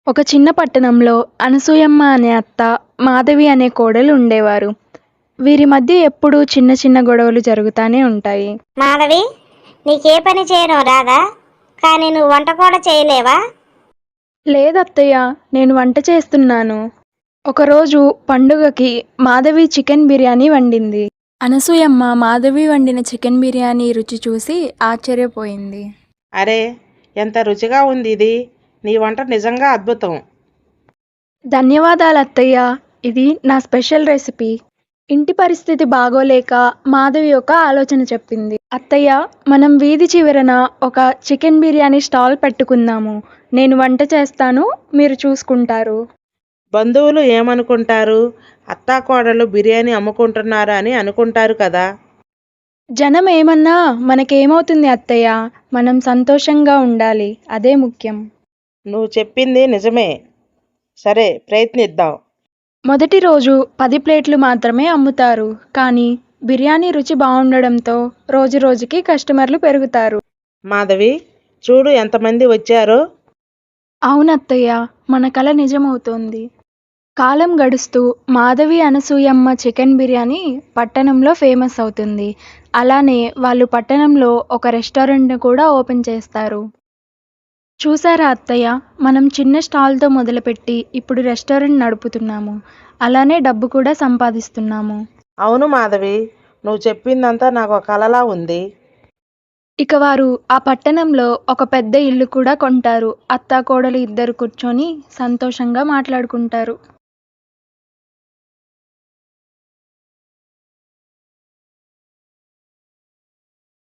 ఒక చిన్న పట్టణంలో అనసూయమ్మ అనే అత్త, మాధవి అనే కోడలు ఉండేవారు. వీరి మధ్య ఎప్పుడూ చిన్న చిన్న గొడవలు జరుగుతానే ఉంటాయి. మాధవి, నీకే పని చేయడం రాదా? కానీ నువ్వు వంట కూడా చేయలేవా? లేదత్తయ్య, నేను వంట చేస్తున్నాను. ఒకరోజు పండుగకి మాధవి చికెన్ బిర్యానీ వండింది. అనసూయమ్మ మాధవి వండిన చికెన్ బిర్యానీ రుచి చూసి ఆశ్చర్యపోయింది. అరే, ఎంత రుచిగా ఉంది ఇది! నీ వంట నిజంగా అద్భుతం. ధన్యవాదాలు అత్తయ్య, ఇది నా స్పెషల్ రెసిపీ. ఇంటి పరిస్థితి బాగోలేక మాధవి ఒక ఆలోచన చెప్పింది. అత్తయ్య, మనం వీధి చివరన ఒక చికెన్ బిర్యానీ స్టాల్ పెట్టుకుందాము. నేను వంట చేస్తాను, మీరు చూసుకుంటారు. బంధువులు ఏమనుకుంటారు? అత్తాకోడలు బిర్యానీ అమ్ముకుంటున్నారు అని అనుకుంటారు కదా. జనం ఏమన్నా మనకేమవుతుంది అత్తయ్య, మనం సంతోషంగా ఉండాలి, అదే ముఖ్యం. నువ్వు చెప్పింది నిజమే. సరే, ప్రయత్నిద్దాం. మొదటి రోజు 10 ప్లేట్లు మాత్రమే అమ్ముతారు. కానీ బిర్యానీ రుచి బాగుండడంతో రోజు రోజుకి కస్టమర్లు పెరుగుతారు. మాధవి, చూడు ఎంతమంది వచ్చారో. అవునత్తయ్య, మన కల నిజమవుతోంది. కాలం గడుస్తూ మాధవి అనసూయమ్మ చికెన్ బిర్యానీ పట్టణంలో ఫేమస్ అవుతుంది. అలానే వాళ్ళు పట్టణంలో ఒక రెస్టారెంట్ని కూడా ఓపెన్ చేస్తారు. చూసారా అత్తయ్య, మనం చిన్న స్టాల్తో మొదలుపెట్టి ఇప్పుడు రెస్టారెంట్ నడుపుతున్నాము. అలానే డబ్బు కూడా సంపాదిస్తున్నాము. అవును మాధవి, నువ్వు చెప్పిందంతా నాకు కలలా ఉంది. ఇక వారు ఆ పట్టణంలో ఒక పెద్ద ఇల్లు కూడా కొంటారు. అత్తాకోడలు ఇద్దరు కూర్చొని సంతోషంగా మాట్లాడుకుంటారు.